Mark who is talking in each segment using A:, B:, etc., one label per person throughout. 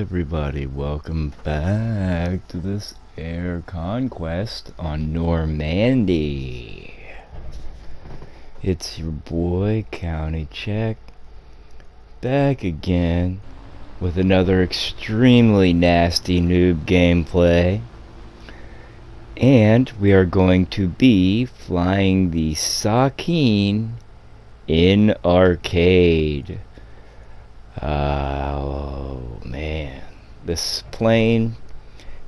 A: everybody, welcome back to this air conquest on Normandy. It's your boy County Check back again with another extremely nasty noob gameplay, and we are going to be flying the Sakeen in arcade. Oh man, this plane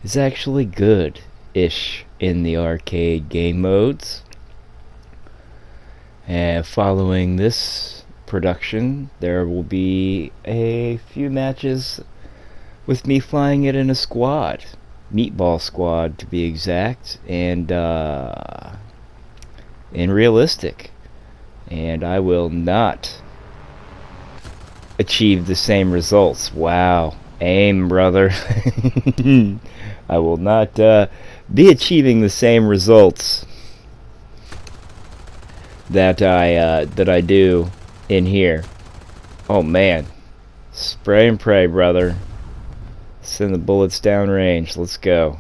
A: is actually good-ish in the arcade game modes. And following this production, there will be a few matches with me flying it in a squad, meatball squad to be exact, and in realistic. And I will not achieve the same results. Wow, aim, brother. I will not be achieving the same results that I do in here. Oh man, spray and pray, brother. Send the bullets downrange. Let's go.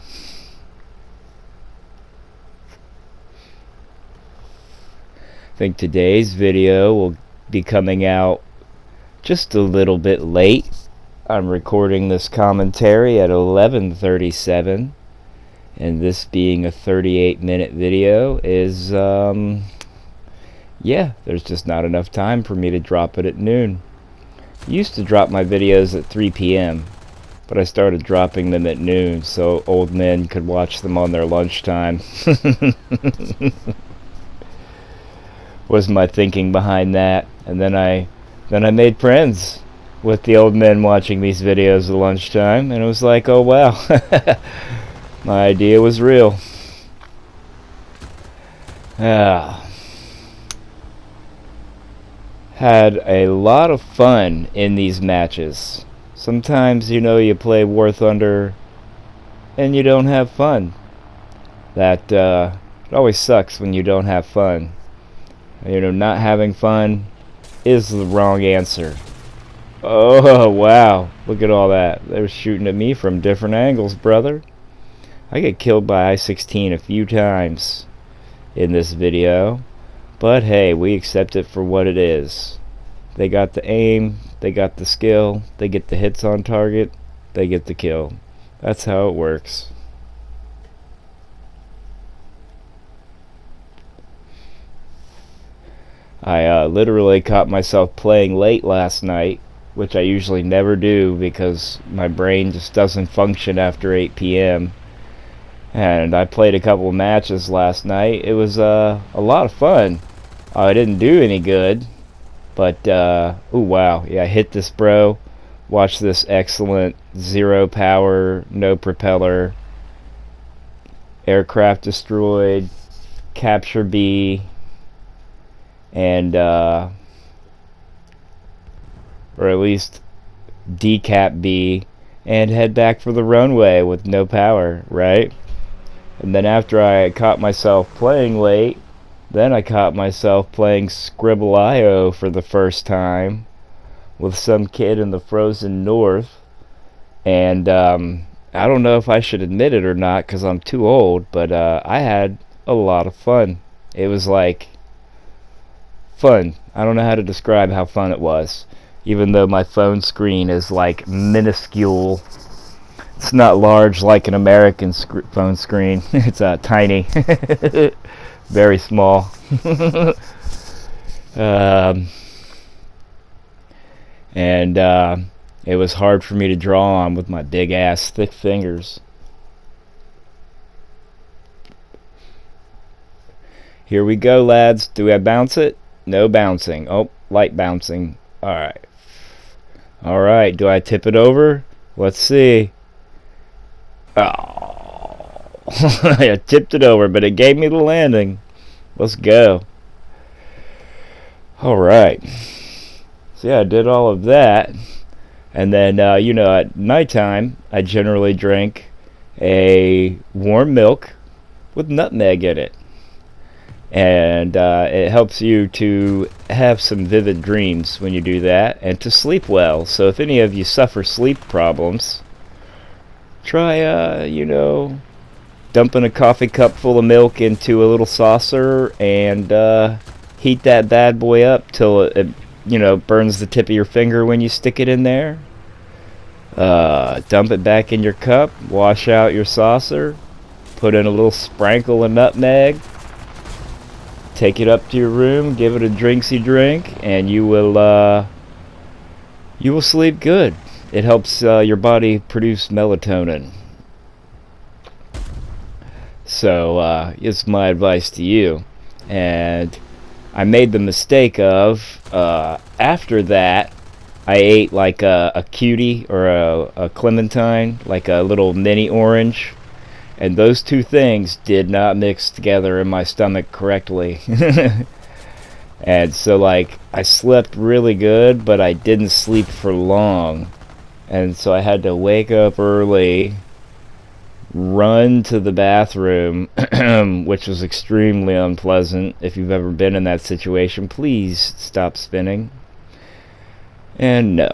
A: I think today's video will be coming out just a little bit late. I'm recording this commentary at 11:37, and this being a 38-minute video is yeah, there's just not enough time for me to drop it at noon. I used to drop my videos at 3 p.m., but I started dropping them at noon so old men could watch them on their lunchtime. Was my thinking behind that. And then I made friends with the old men watching these videos at lunchtime, and it was like, oh wow, my idea was real. Had a lot of fun in these matches. Sometimes, you know, you play Warthunder and you don't have fun. That it always sucks when you don't have fun. You know, not having fun is the wrong answer. Oh wow, look at all that. They were shooting at me from different angles, brother. I get killed by I-16 a few times in this video, but hey, we accept it for what it is. They got the aim, they got the skill, they get the hits on target, they get the kill. That's how it works. I literally caught myself playing late last night, which I usually never do because my brain just doesn't function after 8 p.m. And I played a couple matches last night. It was a lot of fun. I didn't do any good, but oh wow, yeah, I hit this bro. Watch this excellent 0 power, no propeller, aircraft destroyed, capture B, and or at least decap B, and head back for the runway with no power, right? And then after I caught myself playing late, then I caught myself playing Scribble.io for the first time with some kid in the frozen north, and I don't know if I should admit it or not because I'm too old, but I had a lot of fun. It was like fun. I don't know how to describe how fun it was, even though my phone screen is like minuscule. It's not large like an American phone screen. It's tiny. Very small. And it was hard for me to draw on with my big ass thick fingers. Here we go, lads. Do I bounce it? No bouncing. Oh, light bouncing. Alright. Alright, do I tip it over? Let's see. Oh. I tipped it over, but it gave me the landing. Let's go. Alright. So yeah, I did all of that. And then, you know, at nighttime, I generally drink a warm milk with nutmeg in it. And it helps you to have some vivid dreams when you do that, and to sleep well. So if any of you suffer sleep problems, try, dumping a coffee cup full of milk into a little saucer and heat that bad boy up till it burns the tip of your finger when you stick it in there. Dump it back in your cup, wash out your saucer, put in a little sprinkle of nutmeg, take it up to your room, give it a drinksy drink, and you will sleep good. It helps your body produce melatonin. So it's my advice to you. And I made the mistake of after that I ate like a cutie or a clementine, like a little mini orange, and those two things did not mix together in my stomach correctly. And so like I slept really good, but I didn't sleep for long, and so I had to wake up early, run to the bathroom, which was extremely unpleasant. If you've ever been in that situation, please stop spinning. And no.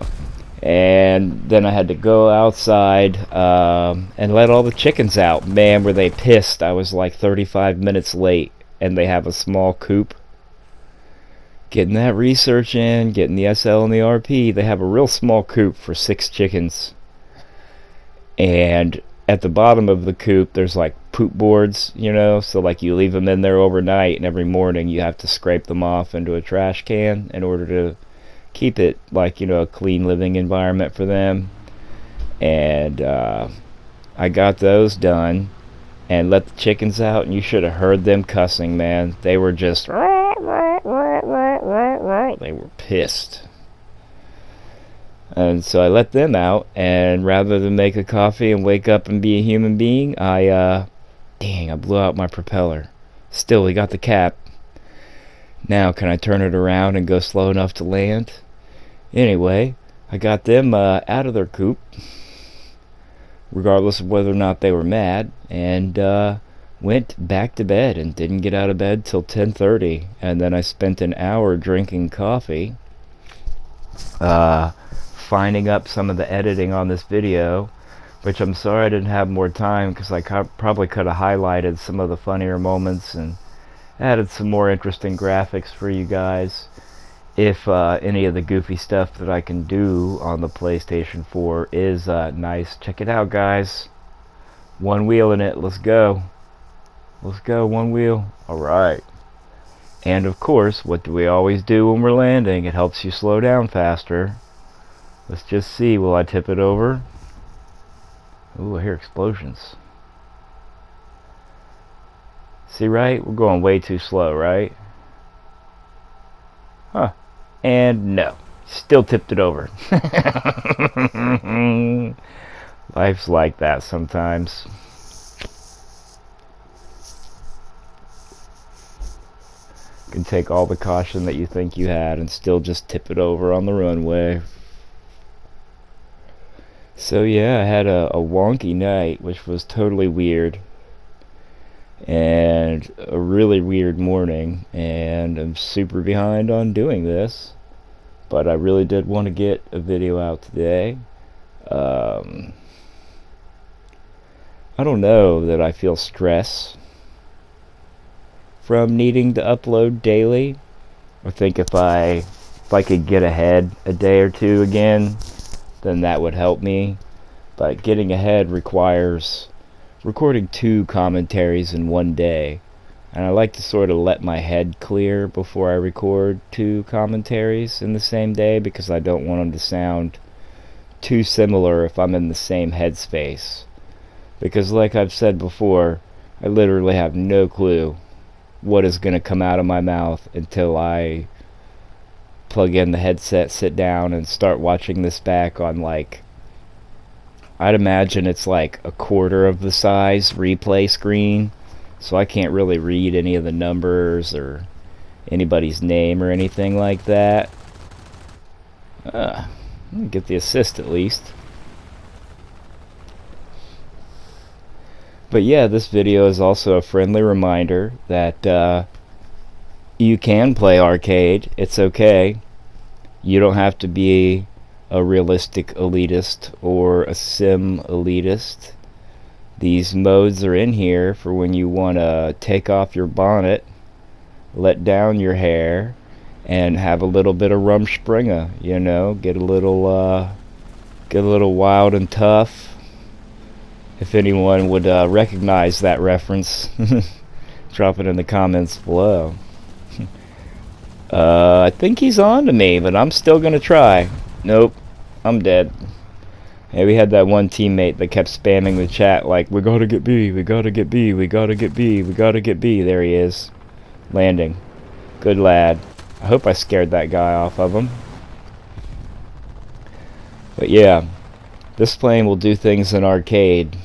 A: And then I had to go outside and let all the chickens out. Man, were they pissed. I was like 35 minutes late, and they have a small coop. Getting that research in, getting the SL and the RP, they have a real small coop for 6 chickens. And at the bottom of the coop, there's like poop boards, so like you leave them in there overnight, and every morning you have to scrape them off into a trash can in order to keep it like a clean living environment for them. And I got those done and let the chickens out, and you should have heard them cussing, man. They were just they were pissed. And so I let them out, and rather than make a coffee and wake up and be a human being, I blew out my propeller. Still, we got the cap. Now can I turn it around and go slow enough to land? Anyway, I got them out of their coop, regardless of whether or not they were mad, and went back to bed and didn't get out of bed till 10:30. And then I spent an hour drinking coffee, finding up some of the editing on this video, which I'm sorry I didn't have more time, because I probably could have highlighted some of the funnier moments and added some more interesting graphics for you guys. If any of the goofy stuff that I can do on the PlayStation 4 is nice, check it out, guys. One wheel in it. Let's go. Let's go, one wheel. Alright. And of course, what do we always do when we're landing? It helps you slow down faster. Let's just see. Will I tip it over? Ooh, I hear explosions. See, right? We're going way too slow, right? Huh. And no. Still tipped it over. Life's like that sometimes. You can take all the caution that you think you had and still just tip it over on the runway. So yeah, I had a wonky night, which was totally weird, and a really weird morning, and I'm super behind on doing this, but I really did want to get a video out today. I don't know that I feel stress from needing to upload daily. I think if I could get ahead a day or two again, then that would help me. But getting ahead requires recording 2 commentaries in one day, and I like to sort of let my head clear before I record 2 commentaries in the same day, because I don't want them to sound too similar if I'm in the same headspace. Because like I've said before, I literally have no clue what is going to come out of my mouth until I plug in the headset, sit down, and start watching this back on, like, I'd imagine it's like a quarter of the size replay screen, so I can't really read any of the numbers or anybody's name or anything like that. Get the assist at least. But yeah, this video is also a friendly reminder that you can play arcade. It's okay. You don't have to be a realistic elitist or a sim elitist These modes are in here for when you want to take off your bonnet, let down your hair, and have a little bit of rumspringa, you know, get a little wild and tough. If anyone would recognize that reference, drop it in the comments below. I think he's on to me, but I'm still gonna try. Nope, I'm dead. Yeah, we had that one teammate that kept spamming the chat like, we gotta get B, we gotta get B, we gotta get B, we gotta get B. There he is. Landing. Good lad. I hope I scared that guy off of him. But yeah, this plane will do things in arcade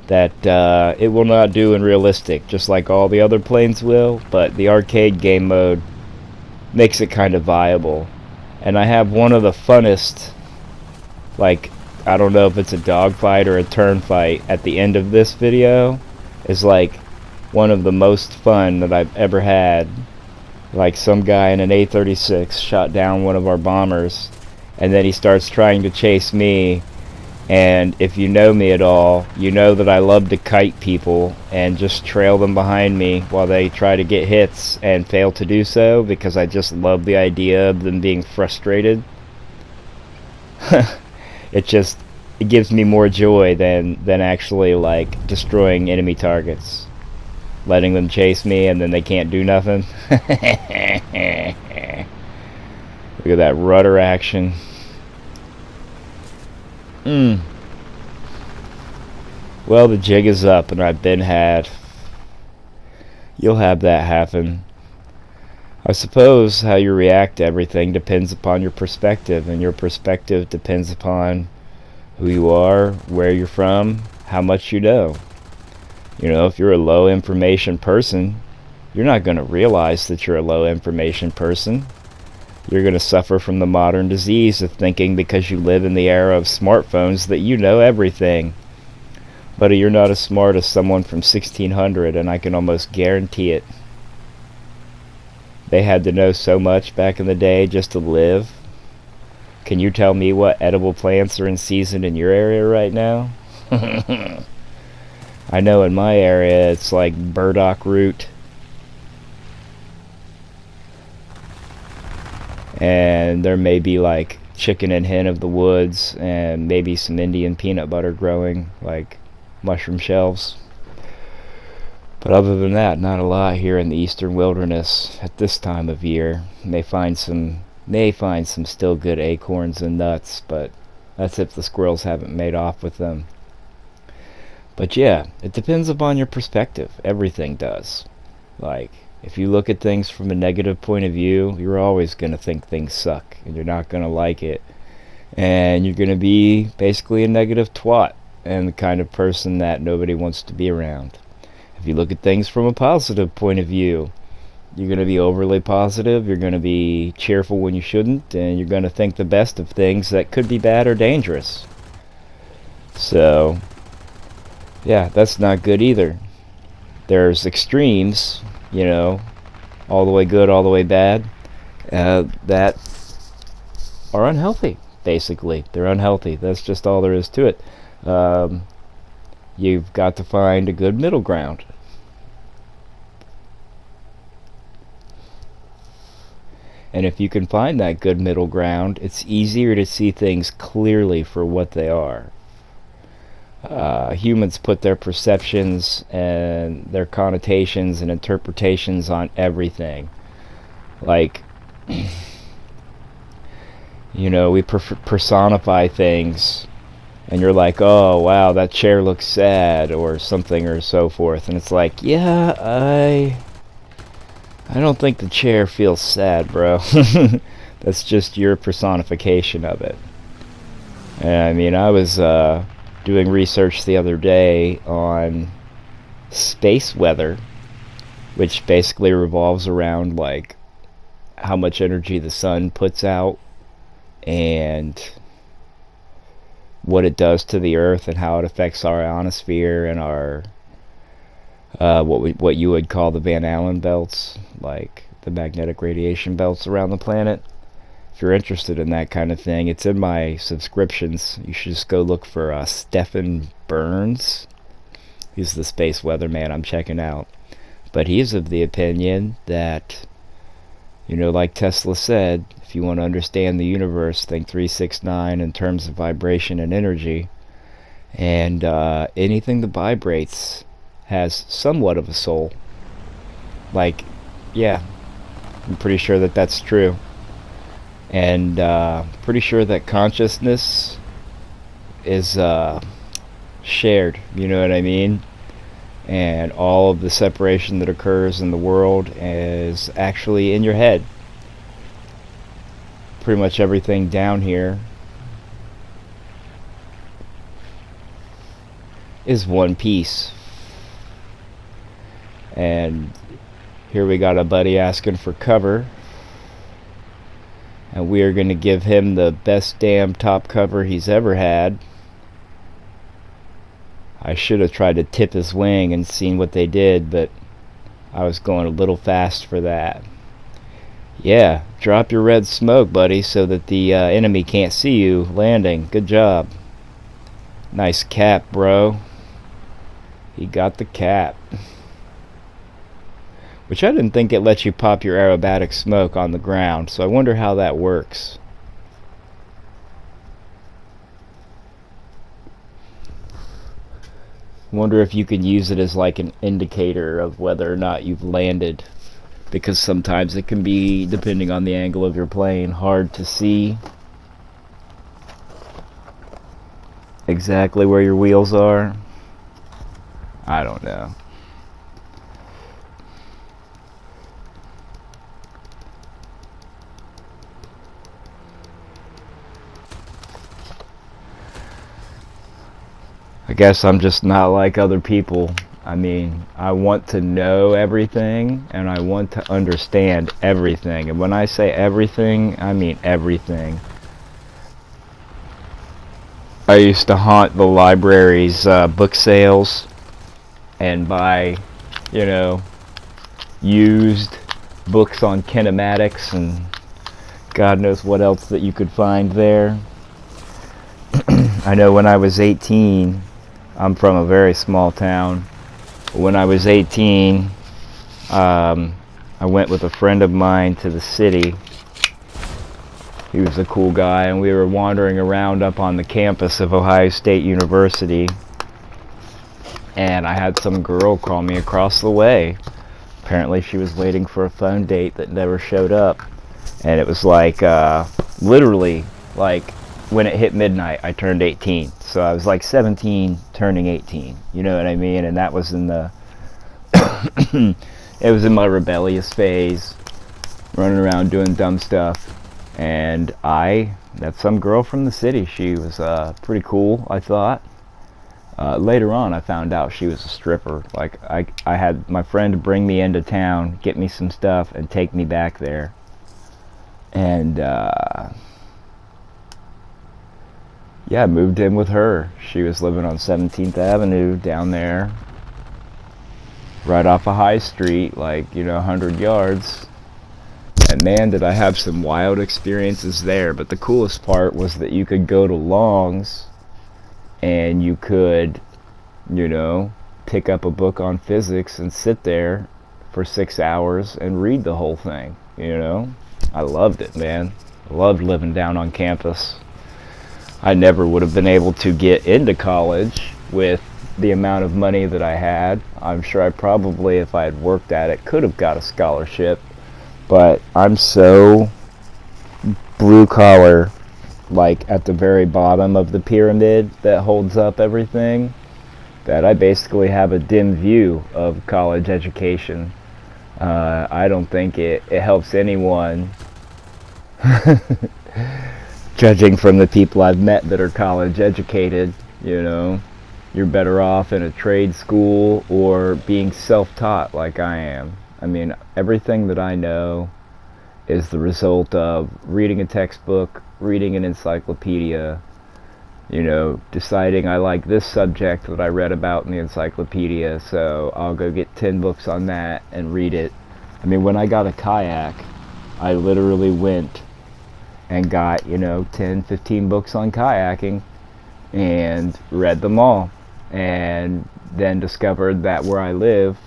A: that it will not do in realistic, just like all the other planes will, but the arcade game mode makes it kind of viable. And I have one of the funnest, like, I don't know if it's a dogfight or a turn fight at the end of this video, is like one of the most fun that I've ever had. Like, some guy in an A-36 shot down one of our bombers, and then he starts trying to chase me. And if you know me at all, you know that I love to kite people and just trail them behind me while they try to get hits and fail to do so, because I just love the idea of them being frustrated. It gives me more joy than actually like destroying enemy targets. Letting them chase me and then they can't do nothing. Look at that rudder action. Well, the jig is up and I've been had. You'll have that happen. I suppose how you react to everything depends upon your perspective, and your perspective depends upon who you are, where you're from, how much you know. You know, if you're a low information person, you're not going to realize that you're a low information person. You're going to suffer from the modern disease of thinking because you live in the era of smartphones that you know everything. But you're not as smart as someone from 1600, and I can almost guarantee it. They had to know so much back in the day just to live. Can you tell me what edible plants are in season in your area right now? I know in my area it's like burdock root. And there may be like chicken and hen of the woods, and maybe some Indian peanut butter growing, like mushroom shells. But other than that, not a lot here in the eastern wilderness at this time of year. May find some still good acorns and nuts, but that's if the squirrels haven't made off with them. But yeah, it depends upon your perspective. Everything does. Like, if you look at things from a negative point of view, you're always going to think things suck, and you're not going to like it. And you're going to be basically a negative twat, and the kind of person that nobody wants to be around. If you look at things from a positive point of view, you're going to be overly positive, you're going to be cheerful when you shouldn't, and you're going to think the best of things that could be bad or dangerous. So, yeah, that's not good either. There's extremes, you know, all the way good, all the way bad, that are unhealthy, basically. They're unhealthy. That's just all there is to it. You've got to find a good middle ground. And if you can find that good middle ground, it's easier to see things clearly for what they are. Humans put their perceptions and their connotations and interpretations on everything. Like, you know, we personify things, and you're like, oh wow, that chair looks sad, or something, or so forth, and it's like, yeah, I don't think the chair feels sad, bro. That's just your personification of it. And I mean, I was doing research the other day on space weather, which basically revolves around like how much energy the sun puts out and what it does to the earth and how it affects our ionosphere and our what you would call the Van Allen belts, like the magnetic radiation belts around the planet. if you're interested in that kind of thing, it's in my subscriptions. You should just go look for Stefan Burns. He's the space weatherman I'm checking out. But he's of the opinion that, like Tesla said, if you want to understand the universe, think 369 in terms of vibration and energy. And anything that vibrates has somewhat of a soul. Like, yeah, I'm pretty sure that that's true. And pretty sure that consciousness is shared, you know what I mean? And all of the separation that occurs in the world is actually in your head. Pretty much everything down here is one piece. And here we got a buddy asking for cover, and we are going to give him the best damn top cover he's ever had. I should have tried to tip his wing and seen what they did, but I was going a little fast for that. Yeah, drop your red smoke, buddy, so that the enemy can't see you landing. Good job. Nice cap, bro. He got the cap. Which I didn't think it lets you pop your aerobatic smoke on the ground, so I wonder how that works. Wonder if you can use it as like an indicator of whether or not you've landed, because sometimes it can be, depending on the angle of your plane, hard to see exactly where your wheels are. I don't know. I guess I'm just not like other people. I mean, I want to know everything, and I want to understand everything. And when I say everything, I mean everything. I used to haunt the library's book sales and buy, used books on kinematics and God knows what else that you could find there. I know when I was 18, I'm from a very small town. When I was 18, I went with a friend of mine to the city. He was a cool guy, and we were wandering around up on the campus of Ohio State University. And I had some girl call me across the way. Apparently she was waiting for a phone date that never showed up. And it was like, literally, like, when it hit midnight, I turned 18. So I was like 17 turning 18. You know what I mean? And that was in the... it was in my rebellious phase. Running around doing dumb stuff. And I met some girl from the city. She was pretty cool, I thought. Later on, I found out she was a stripper. Like, I had my friend bring me into town, get me some stuff, and take me back there. And... yeah, I moved in with her. She was living on 17th Avenue down there, right off of High Street, like, 100 yards. And man, did I have some wild experiences there. But the coolest part was that you could go to Long's and you could, pick up a book on physics and sit there for 6 hours and read the whole thing, I loved it, man. I loved living down on campus. I never would have been able to get into college with the amount of money that I had. I'm sure I probably, if I had worked at it, could have got a scholarship. But I'm so blue collar, like at the very bottom of the pyramid that holds up everything, that I basically have a dim view of college education. I don't think it helps anyone. Judging from the people I've met that are college educated, you're better off in a trade school or being self-taught like I am. I mean, everything that I know is the result of reading a textbook, reading an encyclopedia, deciding I like this subject that I read about in the encyclopedia, so I'll go get 10 books on that and read it. I mean, when I got a kayak, I literally went and got, 10, 15 books on kayaking and read them all. And then discovered that where I live,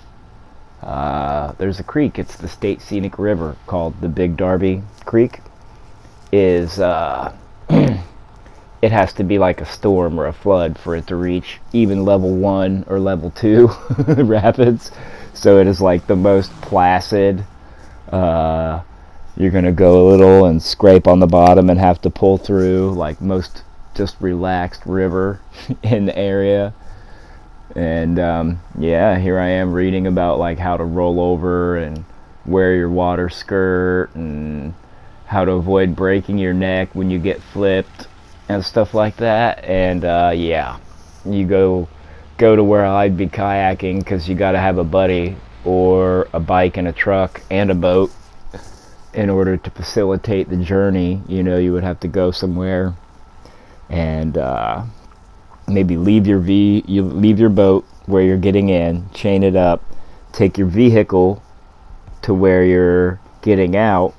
A: there's a creek. It's the state scenic river called the Big Darby Creek. Is It has to be like a storm or a flood for it to reach even level 1 or level 2 rapids. So it is like the most placid. You're going to go a little and scrape on the bottom and have to pull through, like most just relaxed river in the area. And yeah, here I am reading about like how to roll over and wear your water skirt and how to avoid breaking your neck when you get flipped and stuff like that. And yeah, you go to where I'd be kayaking, because you got to have a buddy or a bike and a truck and a boat in order to facilitate the journey. You would have to go somewhere and maybe leave your boat where you're getting in, chain it up, take your vehicle to where you're getting out,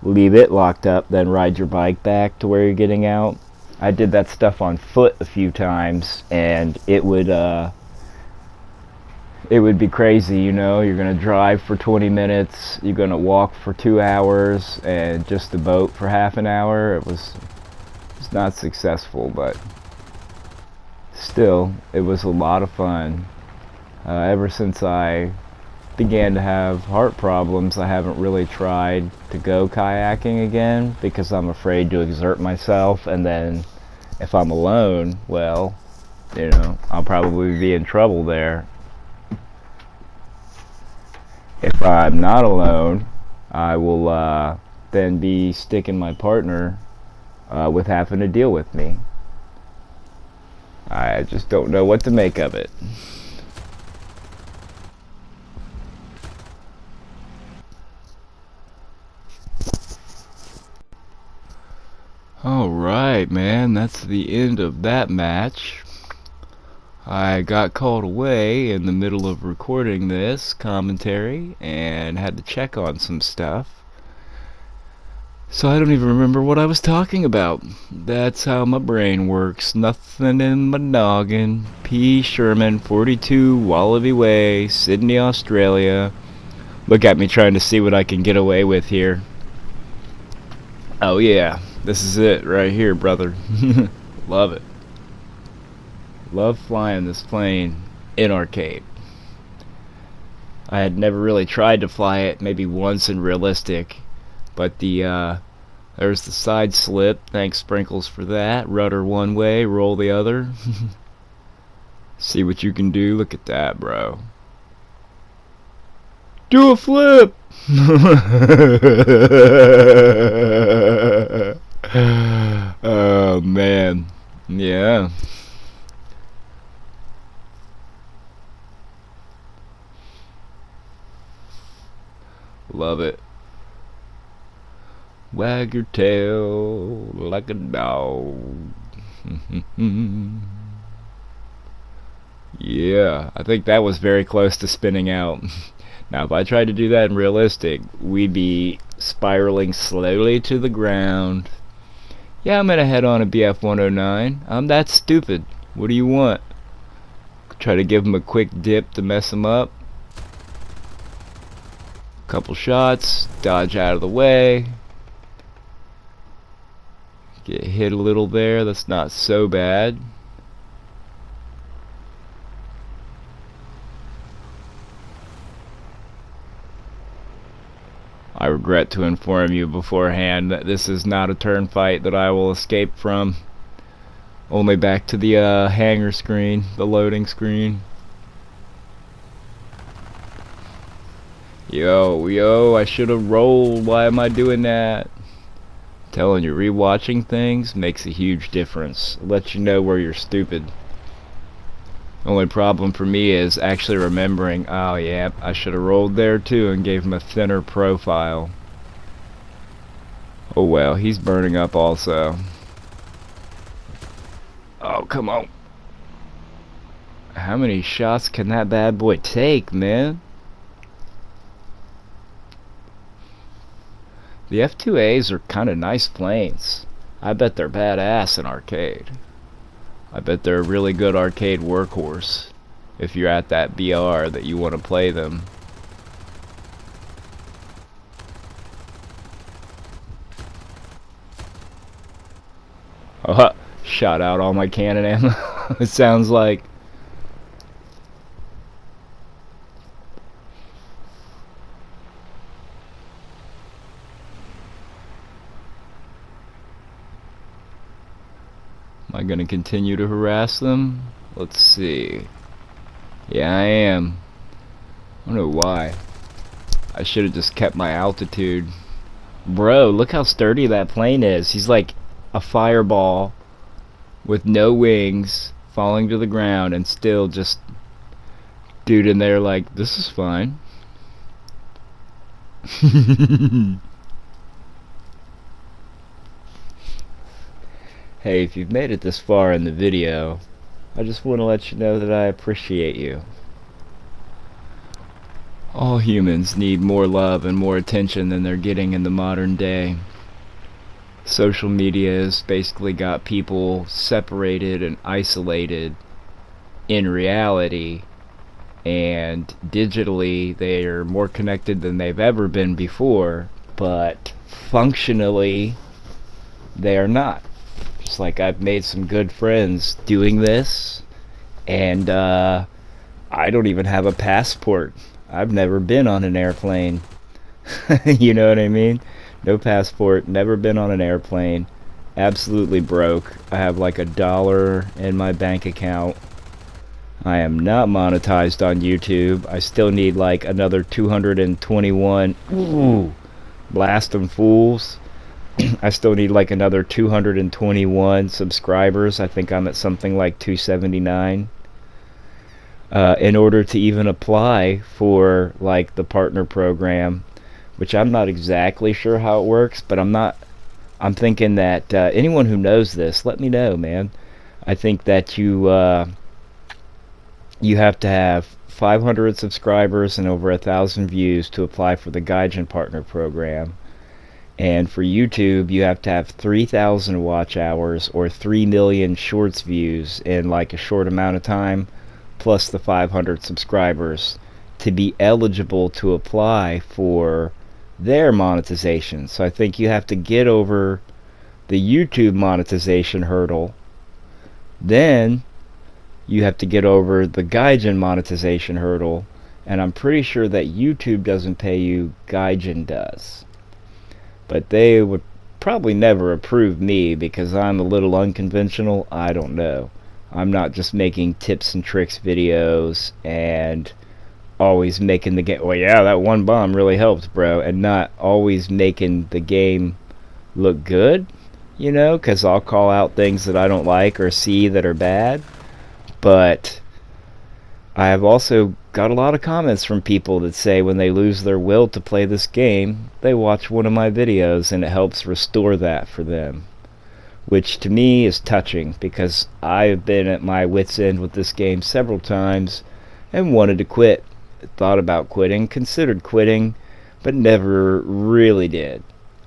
A: leave it locked up, then ride your bike back to where you're getting out. I did that stuff on foot a few times, and it would be crazy. You're gonna drive for 20 minutes, you're gonna walk for 2 hours, and just the boat for half an hour. It's not successful, but still, it was a lot of fun. Ever since I began to have heart problems, I haven't really tried to go kayaking again, because I'm afraid to exert myself, and then if I'm alone, well, I'll probably be in trouble there. If I'm not alone, I will then be sticking my partner with having to deal with me. I just don't know what to make of it. Alright, man, that's the end of that match. I got called away in the middle of recording this commentary and had to check on some stuff. So I don't even remember what I was talking about. That's how my brain works. Nothing in my noggin. P. Sherman, 42 Wallaby Way, Sydney, Australia. Look at me trying to see what I can get away with here. Oh yeah, this is it right here, brother. Love it. Love flying this plane in arcade. I had never really tried to fly it, maybe once in realistic, but there's the side slip. Thanks Sprinkles for that. Rudder one way, roll the other. See what you can do. Look at that, bro. Do a flip. Oh man, yeah. Love it. Wag your tail like a dog. Yeah, I think that was very close to spinning out. Now, if I tried to do that in realistic, we'd be spiraling slowly to the ground. Yeah, I'm gonna head on a BF-109. I'm that stupid. What do you want? Try to give him a quick dip to mess him up. Couple shots, dodge out of the way. Get hit a little there, that's not so bad. I regret to inform you beforehand that this is not a turn fight that I will escape from. Only back to the hangar screen, the loading screen. Yo, I should have rolled. Why am I doing that? Telling you, rewatching things makes a huge difference. It lets you know where you're stupid. Only problem for me is actually remembering, oh yeah, I should have rolled there too and gave him a thinner profile. Oh well, he's burning up also. Oh, come on. How many shots can that bad boy take, man? The F2As are kind of nice planes. I bet they're badass in arcade. I bet they're a really good arcade workhorse if you're at that BR that you want to play them. Oh, shot out all my cannon ammo. It sounds like. Am I gonna continue to harass them? Let's see. Yeah, I am. I don't know why. I should have just kept my altitude. Bro, look how sturdy that plane is. He's like a fireball with no wings falling to the ground and still just dude in there like, this is fine. Hey, if you've made it this far in the video, I just want to let you know that I appreciate you. All humans need more love and more attention than they're getting in the modern day. Social media has basically got people separated and isolated in reality, and digitally they are more connected than they've ever been before, but functionally they are not. Just like I've made some good friends doing this, and I don't even have a passport. I've never been on an airplane. You know what I mean? No passport, never been on an airplane, absolutely broke. I have like $1 in my bank account. I am not monetized on YouTube. I still need like another 221. Ooh, blast them fools. I still need like another 221 subscribers. I think I'm at something like 279. In order to even apply for like the partner program, which I'm not exactly sure how it works, but I'm thinking that anyone who knows this, let me know, man. I think that you have to have 500 subscribers and over 1,000 views to apply for the Gaijin partner program. And for YouTube, you have to have 3,000 watch hours or 3 million shorts views in like a short amount of time, plus the 500 subscribers, to be eligible to apply for their monetization. So I think you have to get over the YouTube monetization hurdle, then you have to get over the Gaijin monetization hurdle, and I'm pretty sure that YouTube doesn't pay you, Gaijin does. But they would probably never approve me because I'm a little unconventional. I don't know. I'm not just making tips and tricks videos and always making the game, well, yeah, that one bomb really helped, bro, and not always making the game look good, you know, because I'll call out things that I don't like or see that are bad. But I have also got a lot of comments from people that say when they lose their will to play this game, they watch one of my videos and it helps restore that for them, which to me is touching because I've been at my wit's end with this game several times and wanted to quit. Thought about quitting, considered quitting, but never really did.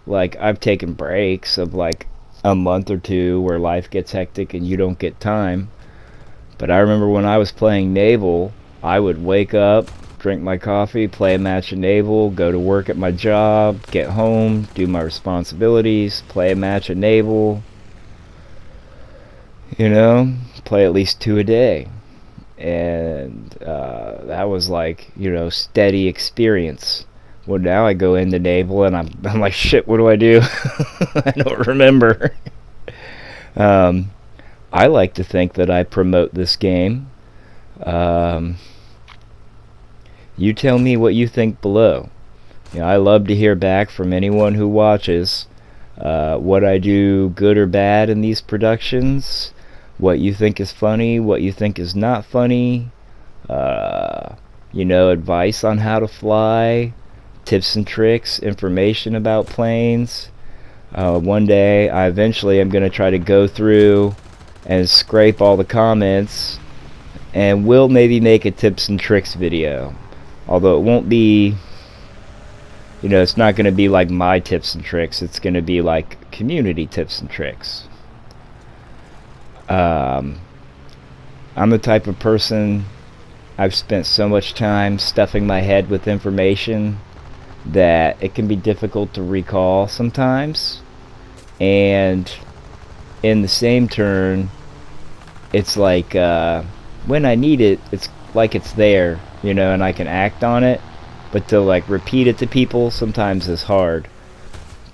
A: Like, I've taken breaks of like a month or two where life gets hectic and you don't get time. But I remember when I was playing Naval, I would wake up, drink my coffee, play a match of Naval, go to work at my job, get home, do my responsibilities, play a match of Naval, you know, play at least 2 a day. And that was like, you know, steady experience. Well, now I go into Naval and I'm like, shit, what do I do? I don't remember. I like to think that I promote this game. You tell me what you think below. You know, I love to hear back from anyone who watches what I do good or bad in these productions, what you think is funny, what you think is not funny, you know, advice on how to fly, tips and tricks, information about planes. One day I eventually am going to try to go through and scrape all the comments, and we'll maybe make a tips and tricks video, although it won't be You know, it's not going to be like my tips and tricks. It's going to be like community tips and tricks. I'm the type of person, I've spent so much time stuffing my head with information that it can be difficult to recall sometimes. And in the same turn, it's like when I need it, it's like it's there, you know, and I can act on it. But to like repeat it to people sometimes is hard,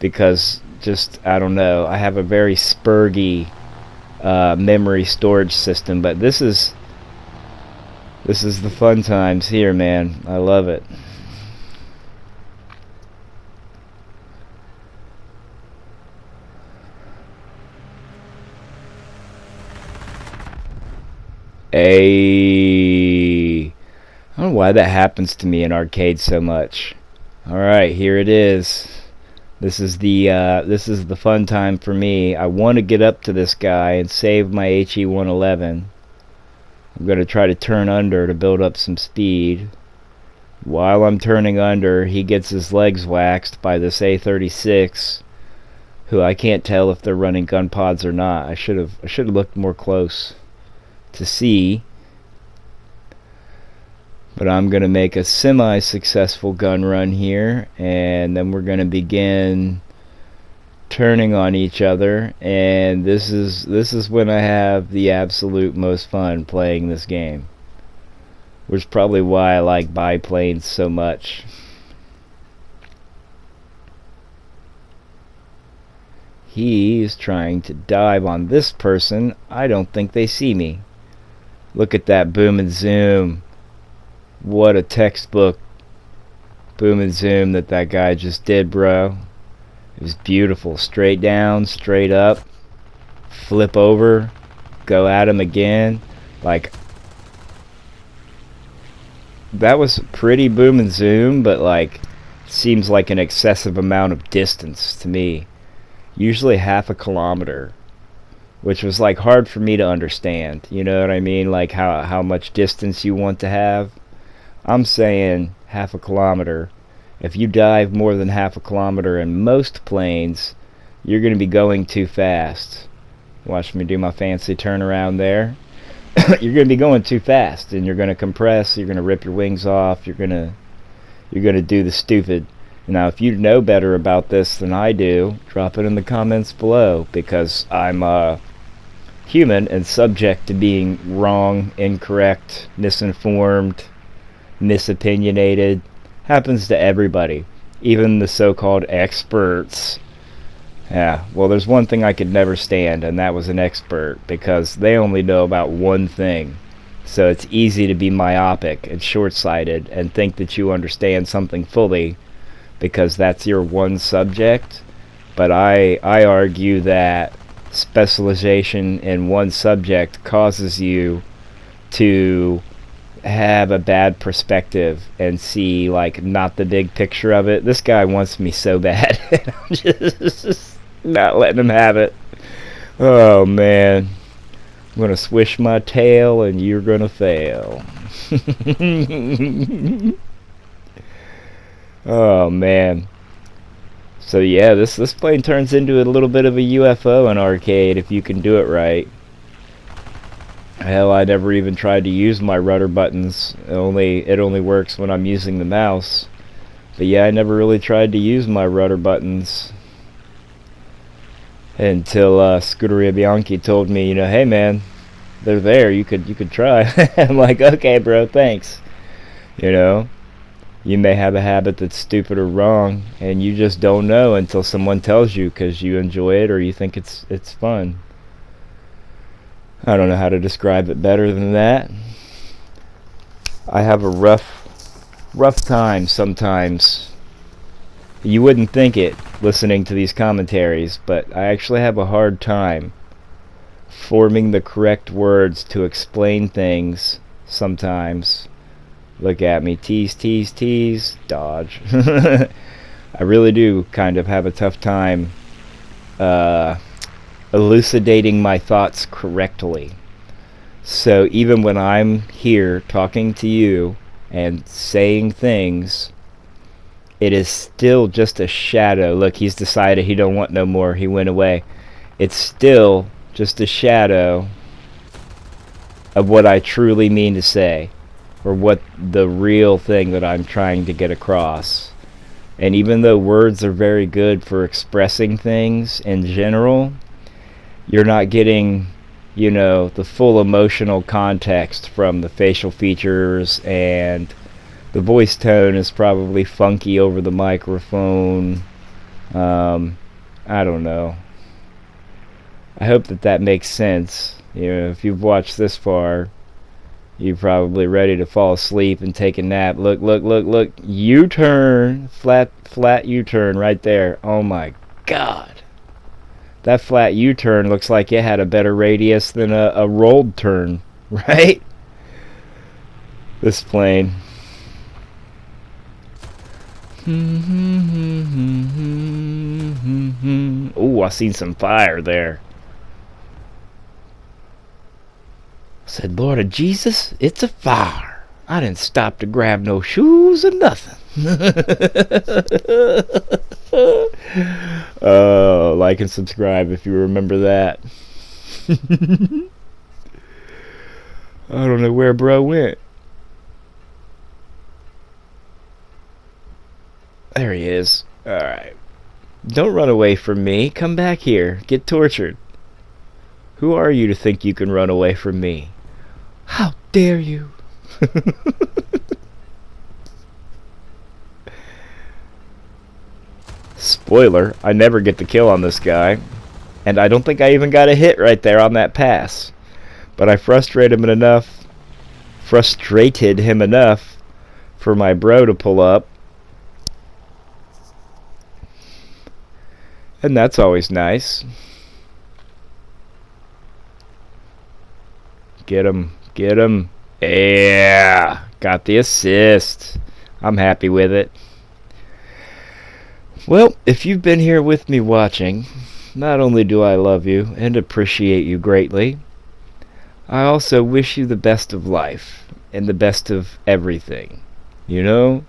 A: because just, I don't know, I have a very spurgy memory storage system. But this is the fun times here, man. I love it. I don't know why that happens to me in arcade so much. Alright, here it is. This is the fun time for me. I want to get up to this guy and save my HE-111. I'm going to try to turn under to build up some speed. While I'm turning under, he gets his legs waxed by this A-36, who I can't tell if they're running gun pods or not. I should have looked more close to see. But I'm going to make a semi-successful gun run here, and then we're going to begin turning on each other, and this is when I have the absolute most fun playing this game, which is probably why I like biplanes so much. He's trying to dive on this person. I don't think they see me. Look at that boom and zoom. What a textbook boom and zoom that guy just did, bro. It was beautiful. Straight down, straight up, flip over, go at him again. Like, that was pretty boom and zoom, but like, seems like an excessive amount of distance to me. Usually half a kilometer, which was like hard for me to understand. You know what I mean? Like how much distance you want to have. I'm saying half a kilometer. If you dive more than half a kilometer in most planes, you're going to be going too fast. Watch me do my fancy turnaround there. You're going to be going too fast, and you're going to compress. You're going to rip your wings off. You're going to do the stupid. Now, if you know better about this than I do, drop it in the comments below, because I'm human and subject to being wrong, incorrect, misinformed, misopinionated. Happens to everybody, even the so-called experts. Yeah, well, there's one thing I could never stand, and that was an expert, because they only know about one thing. So it's easy to be myopic and short-sighted and think that you understand something fully because that's your one subject. But I argue that specialization in one subject causes you to have a bad perspective and see like not the big picture of it. This guy wants me so bad. I'm just not letting him have it. Oh man, I'm gonna swish my tail and you're gonna fail. Oh man. So yeah, this plane turns into a little bit of a UFO in arcade if you can do it right. Hell, I never even tried to use my rudder buttons. It only works when I'm using the mouse. But yeah, I never really tried to use my rudder buttons until Scuderia Bianchi told me, you know, hey man, they're there. You could try. I'm like, okay, bro, thanks. You know, you may have a habit that's stupid or wrong, and you just don't know until someone tells you because you enjoy it or you think it's fun. I don't know how to describe it better than that. I have a rough time sometimes. You wouldn't think it listening to these commentaries, but I actually have a hard time forming the correct words to explain things sometimes. Look at me. Tease, tease, tease. Dodge. I really do kind of have a tough time elucidating my thoughts correctly. So even when I'm here talking to you and saying things, it is still just a shadow. Look, he's decided he don't want no more. He went away. It's still just a shadow of what I truly mean to say, or what the real thing that I'm trying to get across. And even though words are very good for expressing things in general, you're not getting, you know, the full emotional context from the facial features, and the voice tone is probably funky over the microphone. I don't know. I hope that makes sense. You know, if you've watched this far, you're probably ready to fall asleep and take a nap. Look, look, look, look. U-turn. Flat U-turn right there. Oh my God. That flat U-turn looks like it had a better radius than a rolled turn, right? This plane. Ooh, I seen some fire there. I said, Lord of Jesus, it's a fire. I didn't stop to grab no shoes or nothing. Like and subscribe if you remember that. I don't know where bro went. There he is. Alright. Don't run away from me. Come back here. Get tortured. Who are you to think you can run away from me? How dare you? Spoiler, I never get the kill on this guy. And I don't think I even got a hit right there on that pass. But I frustrated him enough for my bro to pull up. And that's always nice. Get him. Get him. Yeah. Got the assist. I'm happy with it. Well, if you've been here with me watching, not only do I love you and appreciate you greatly, I also wish you the best of life and the best of everything. You know?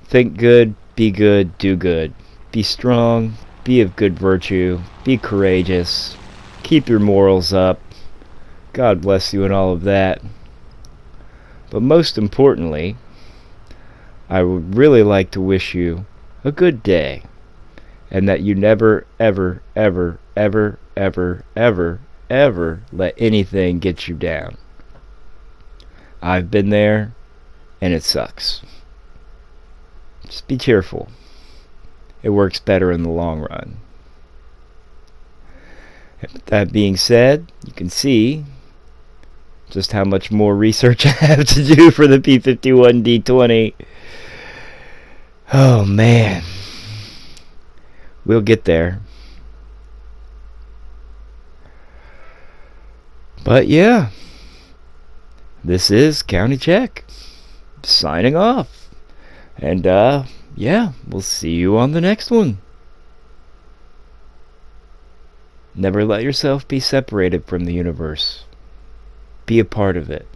A: Think good, be good, do good. Be strong, be of good virtue, be courageous, keep your morals up. God bless you and all of that. But most importantly, I would really like to wish you a good day, and that you never, ever, ever, ever, ever, ever, ever let anything get you down. I've been there, and it sucks. Just be cheerful. It works better in the long run. And with that being said, you can see just how much more research I have to do for the P51D20. Oh man. We'll get there. But yeah. This is County Check. Signing off. And yeah, we'll see you on the next one. Never let yourself be separated from the universe. Be a part of it.